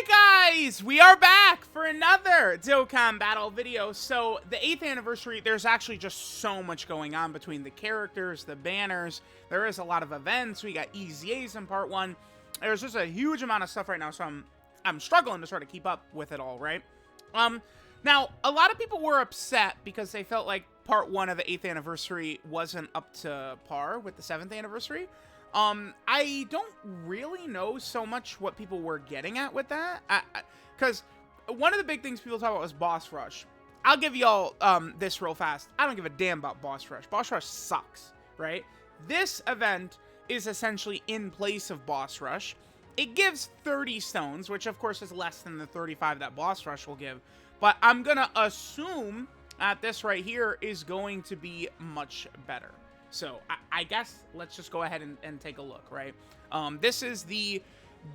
Guys, we are back for another Dokkan battle video. So the 8th anniversary, there's actually just so much going on between the characters, the banners. There is a lot of events. We got EZAs in part 1. There's just a huge amount of stuff right now, so I'm struggling to sort of keep up with it all, right? Now, a lot of people were upset because they felt like part 1 of the 8th anniversary wasn't up to par with the 7th anniversary. I don't really know so much what people were getting at with that, because one of the big things people talk about was boss rush. I'll give y'all this real fast. I don't give a damn about boss rush. Boss rush sucks, right? This event is essentially in place of boss rush. It gives 30 stones, which of course is less than the 35 that boss rush will give, but I'm gonna assume that this right here is going to be much better. So, I guess let's just go ahead and take a look, right? This is the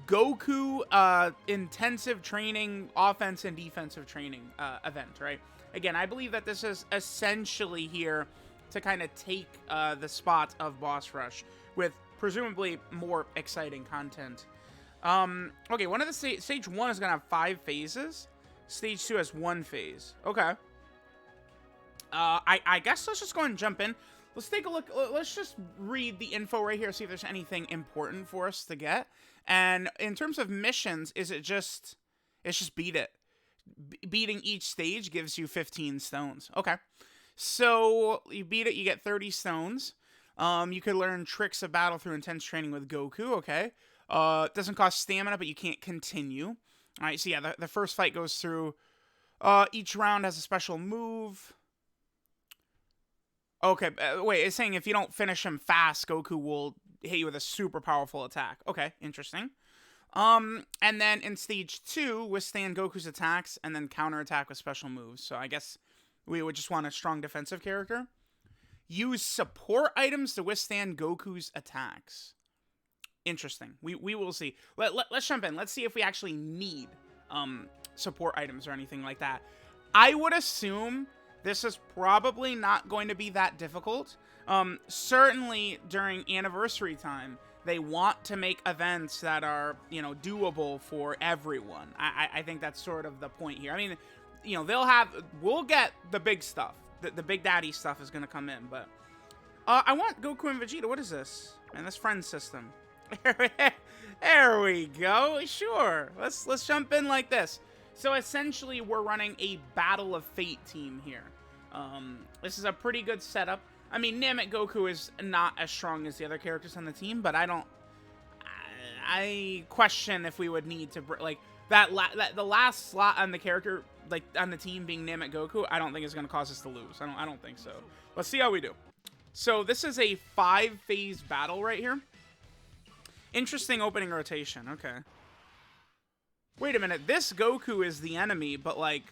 GOKU intensive training, offense and defensive training event, right? Again, I believe that this is essentially here to kind of take the spot of Boss Rush with presumably more exciting content. Okay, one of the stage 1 is going to have 5 phases. Stage 2 has 1 phase. Okay. I guess let's just go ahead and jump in. Let's take a look. Let's just read the info right here, see if there's anything important for us to get. And in terms of missions, it's just beat it. Beating each stage gives you 15 stones. Okay. So you beat it, you get 30 stones. You could learn tricks of battle through intense training with Goku. Okay. It doesn't cost stamina, but you can't continue. All right. So yeah, the first fight goes through. Each round has a special move. Okay, wait, it's saying if you don't finish him fast, Goku will hit you with a super powerful attack. Okay, interesting. And then in stage 2, withstand Goku's attacks and then counterattack with special moves. So I guess we would just want a strong defensive character. Use support items to withstand Goku's attacks. Interesting. We will see. Let's jump in. Let's see if we actually need support items or anything like that. I would assume this is probably not going to be that difficult. Certainly during anniversary time, they want to make events that are, you know, doable for everyone. I think that's sort of the point here. I mean, you know, we'll get the big stuff. The big daddy stuff is going to come in, but I want Goku and Vegeta. What is this? Man, this friend system. There we go. Sure. Let's jump in like this. So essentially, we're running a Battle of Fate team here. This is a pretty good setup. I mean, Namek Goku is not as strong as the other characters on the team, but I question if we would need to, like, the last slot on the character, like, on the team being Namek Goku, I don't think is going to cause us to lose. I don't think so. Let's see how we do. So this is a 5-phase battle right here. Interesting opening rotation. Okay. Wait a minute, this Goku is the enemy, but like...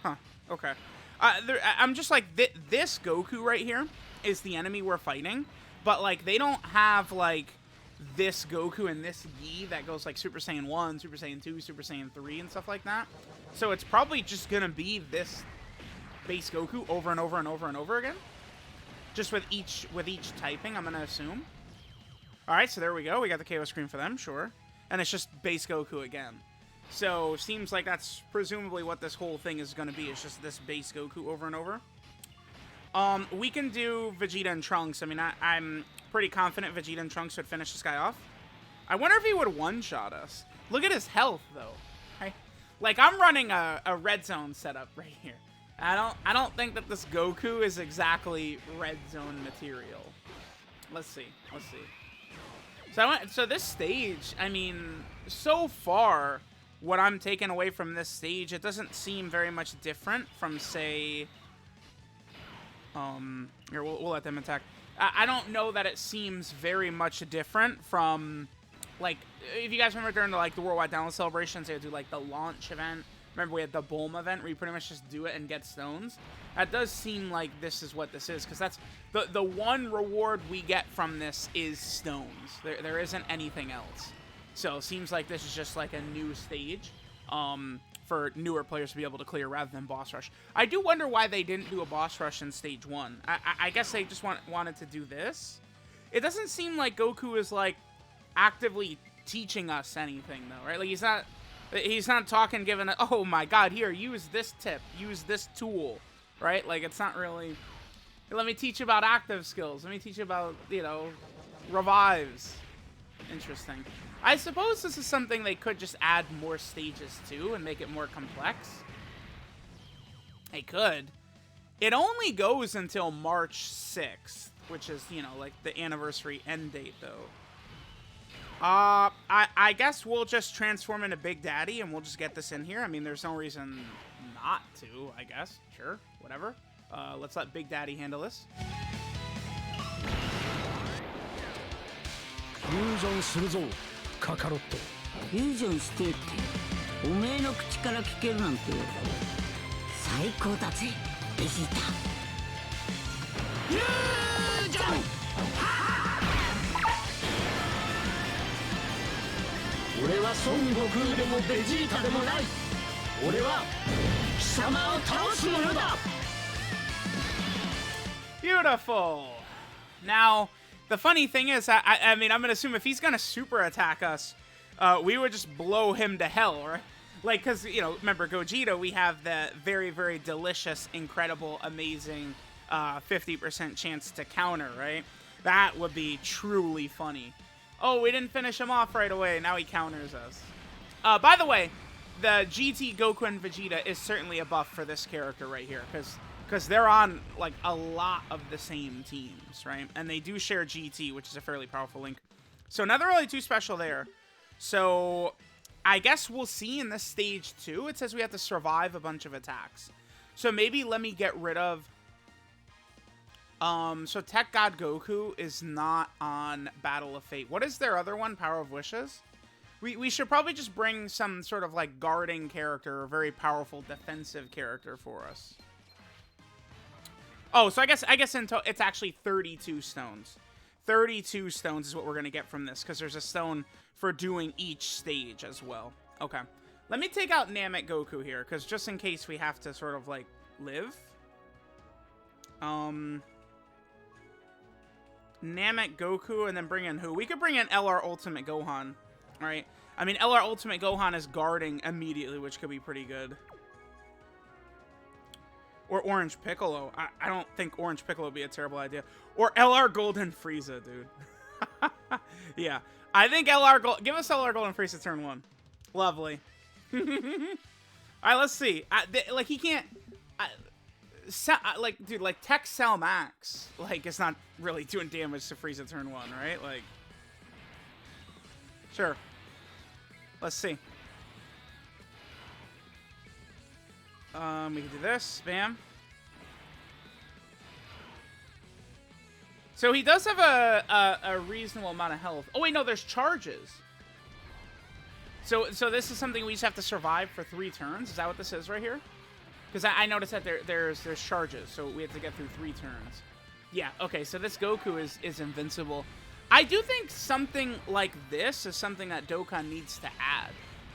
Huh, okay. I'm just like, this Goku right here is the enemy we're fighting, but like, they don't have like this Goku and this Yi that goes like Super Saiyan 1, Super Saiyan 2, Super Saiyan 3, and stuff like that. So it's probably just gonna be this base Goku over and over and over and over again. Just with each typing, I'm gonna assume. Alright, so there we go. We got the KO screen for them, sure. And it's just base Goku again. So, seems like that's presumably what this whole thing is going to be. It's just this base Goku over and over. We can do Vegeta and Trunks. I mean, I'm pretty confident Vegeta and Trunks would finish this guy off. I wonder if he would one-shot us. Look at his health, though. Right? Like, I'm running a red zone setup right here. I don't think that this Goku is exactly red zone material. Let's see. Let's see. So this stage, I mean, so far, what I'm taking away from this stage, it doesn't seem very much different from, say, here, we'll let them attack. I don't know that it seems very much different from, like, if you guys remember during the Worldwide Download celebrations, they would do, like, the launch event. Remember, we had the Bulma event where you pretty much just do it and get stones. That does seem like this is what this is, because that's the one reward we get from this is stones. There isn't anything else. So, it seems like this is just like a new stage for newer players to be able to clear rather than boss rush. I do wonder why they didn't do a boss rush in stage 1. I guess they just wanted to do this. It doesn't seem like Goku is, like, actively teaching us anything though, right? Like he's not talking, giving oh my god, here, use this tip, use this tool, right? Like it's not really, let me teach you about active skills, let me teach you about, you know, revives. Interesting. I suppose this is something they could just add more stages to and make it more complex. They could. It only goes until March 6th, which is, you know, like the anniversary end date, though. I guess we'll just transform into Big Daddy and we'll just get this in here. I mean, there's no reason not to, I guess. Sure, whatever. Let's let Big Daddy handle this. フュージョンするぞカカロットフュージョンしてっておめえの口から聞けるなんて最高だぜベジータフュージョン俺は孫悟空でもベジータでもない俺は貴様を倒す者だ Beautiful. Now, the funny thing is, I mean, I'm going to assume if he's going to super attack us, we would just blow him to hell, right? Like, because, you know, remember, Gogeta, we have the very, very delicious, incredible, amazing 50% chance to counter, right? That would be truly funny. Oh, we didn't finish him off right away. Now he counters us. By the way, the GT Goku and Vegeta is certainly a buff for this character right here, because they're on, like, a lot of the same teams, right? And they do share GT, which is a fairly powerful link. So nothing really too special there. So I guess we'll see in this stage 2. It says we have to survive a bunch of attacks. So maybe let me get rid of... So Tech God Goku is not on Battle of Fate. What is their other one? Power of Wishes? We should probably just bring some sort of, like, guarding character, or very powerful defensive character for us. Oh, so I guess it's actually 32 stones. 32 stones is what we're going to get from this, because there's a stone for doing each stage as well. Okay. Let me take out Namek Goku here, because just in case we have to sort of, like, live. Namek Goku, and then bring in who? We could bring in LR Ultimate Gohan. Alright? I mean, LR Ultimate Gohan is guarding immediately, which could be pretty good. Or Orange Piccolo. I don't think Orange Piccolo would be a terrible idea. Or LR Golden Frieza, dude. Yeah. I think LR Gold... Give us LR Golden Frieza turn 1. Lovely. Alright, let's see. Like, he can't... like, dude, like, Tech Cell Max, like, it's not really doing damage to Frieza turn 1, right? Like... Sure. Let's see. We can do this. Bam. So he does have a reasonable amount of health. Oh, wait, no, there's charges. So this is something we just have to survive for 3 turns? Is that what this is right here? Because I noticed that there's charges, so we have to get through 3 turns. Yeah, okay, so this Goku is invincible. I do think something like this is something that Dokkan needs to add.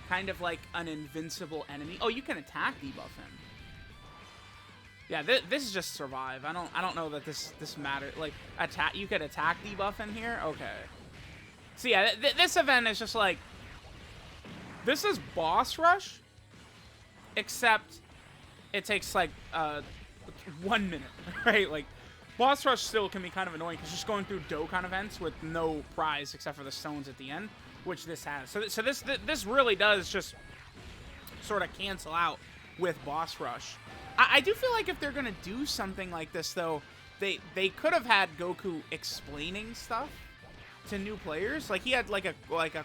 Kind of like an invincible enemy. Oh, you can attack debuff him. Yeah, this is just survive. I don't know that this matters. Like, attack. You could attack debuff in here. Okay. So yeah, this event is just like, this is boss rush, except it takes like 1 minute, right? Like, boss rush still can be kind of annoying because just going through Dokkan events with no prize except for the stones at the end, which this has. So this really does just sort of cancel out with boss rush. I do feel like if they're gonna do something like this, though, they could have had Goku explaining stuff to new players. Like, he had like a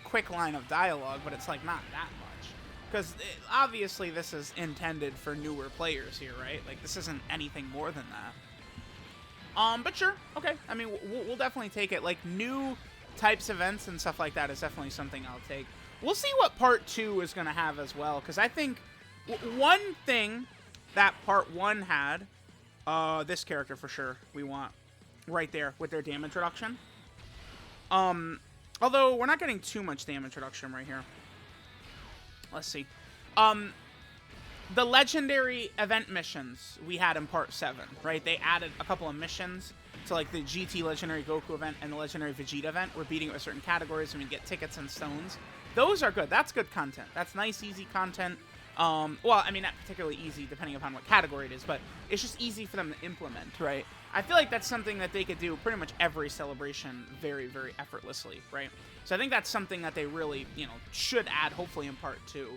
quick line of dialogue, but it's like not that much, because obviously this is intended for newer players here, right? Like, this isn't anything more than that. But sure, okay. I mean, we'll definitely take it. Like, new types of events and stuff like that is definitely something I'll take. We'll see what part 2 is gonna have as well, because I think one thing that part 1 had, this character for sure we want right there with their damage reduction. Although we're not getting too much damage reduction right here. Let's see. The legendary event missions we had in part 7, right? They added a couple of missions to like the GT Legendary Goku event and the Legendary Vegeta event. We're beating it with certain categories and we get tickets and stones. Those are good. That's good content. That's nice, easy content. Well, I mean, not particularly easy depending upon what category it is, but it's just easy for them to implement, right? I feel like that's something that they could do pretty much every celebration very, very effortlessly, right? So I think that's something that they really, you know, should add, hopefully in part 2.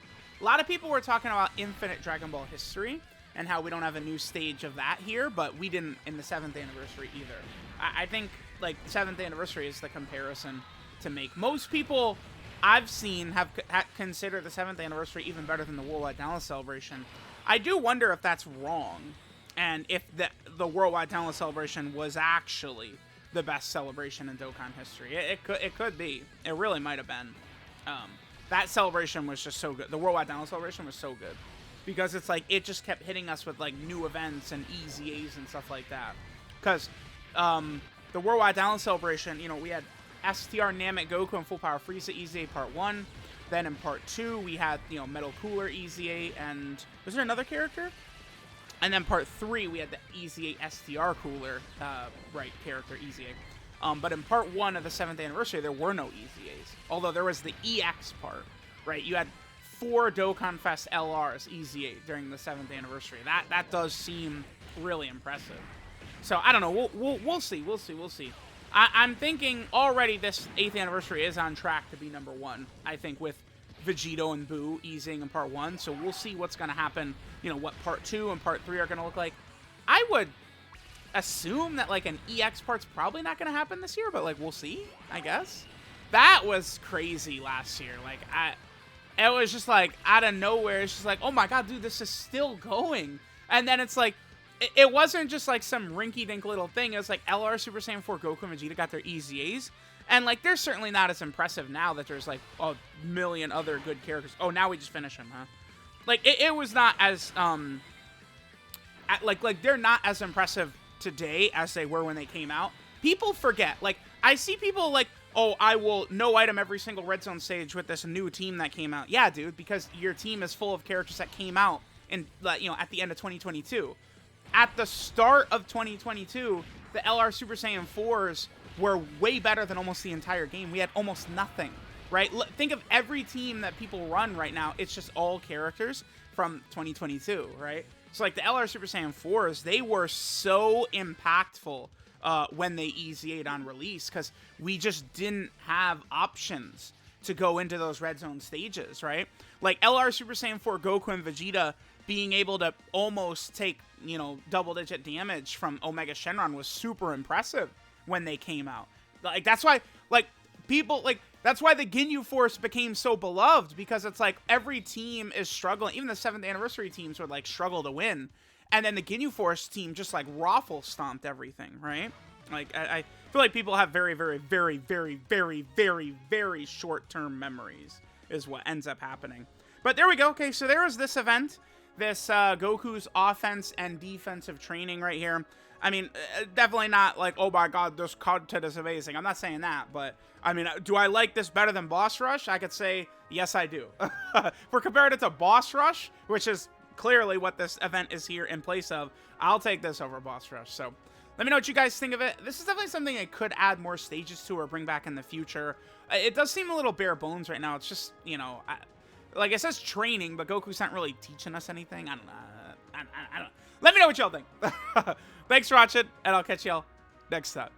A lot of people were talking about Infinite Dragon Ball history and how we don't have a new stage of that here, but we didn't in the 7th anniversary either. I think, like, 7th anniversary is the comparison to make. Most people I've seen have considered the 7th anniversary even better than the Worldwide Download Celebration. I do wonder if that's wrong, and if the Worldwide Download Celebration was actually the best celebration in Dokkan history. It could be. It really might have been. That celebration was just so good. The Worldwide Download Celebration was so good. Because it's like, it just kept hitting us with like new events and EZAs and stuff like that. Because the Worldwide Download Celebration, you know, we had STR Namek Goku and Full Power Frieza EZA Part 1. Then in Part 2, we had, you know, Metal Cooler EZA, and was there another character? And then Part 3, we had the EZA STR Cooler, character EZA. But in Part 1 of the 7th anniversary, there were no EZAs. Although there was the EX part, right? You had 4 Dokkan Fest LRs EZA during the 7th anniversary. That does seem really impressive. So I don't know. We'll see. We'll see. I'm thinking already this 8th anniversary is on track to be #1. I think with Vegito and Boo easing in Part 1. So we'll see what's going to happen. You know, what Part 2 and Part 3 are going to look like. I would assume that like an EX part's probably not going to happen this year, but like we'll see, I guess. That was crazy last year. Like it was just like out of nowhere. It's just like, oh my god, dude, this is still going. And then it's like, it wasn't just like some rinky-dink little thing. It was like LR Super Saiyan 4 Goku and Vegeta got their EZAs. And like, they're certainly not as impressive now that there's like a million other good characters. Oh, now we just finish them, huh? Like, it was not as, like they're not as impressive today as they were when they came out. People forget. Like, I see people like, oh, I will no item every single Red Zone stage with this new team that came out. Yeah, dude, because your team is full of characters that came out in, you know, at the end of 2022. At the start of 2022, the LR Super Saiyan 4s were way better than almost the entire game. We had almost nothing, right? Think of every team that people run right now. It's just all characters from 2022, right? So, like, the LR Super Saiyan 4s, they were so impactful when they EZA'd on release because we just didn't have options to go into those Red Zone stages, right? Like, LR Super Saiyan 4 Goku and Vegeta being able to almost take, you know, double-digit damage from Omega Shenron was super impressive when they came out. Like, that's why, like, people, like, that's why the Ginyu Force became so beloved, because it's like every team is struggling. Even the 7th anniversary teams would, like, struggle to win. And then the Ginyu Force team just, like, raffle stomped everything, right? Like, I feel like people have very, very, very, very, very, very, very short-term memories is what ends up happening. But there we go. Okay, so there was this event. This Goku's offense and defensive training right here. I mean, definitely not like, oh my god, this content is amazing. I'm not saying that, but I mean, do I like this better than Boss Rush? I could say, yes, I do. If we're comparing it to Boss Rush, which is clearly what this event is here in place of, I'll take this over Boss Rush. So let me know what you guys think of it. This is definitely something I could add more stages to or bring back in the future. It does seem a little bare bones right now. It's just, you know, like it says training, but Goku's not really teaching us anything. I don't know. I don't know. Let me know what y'all think. Thanks for watching, and I'll catch y'all next time.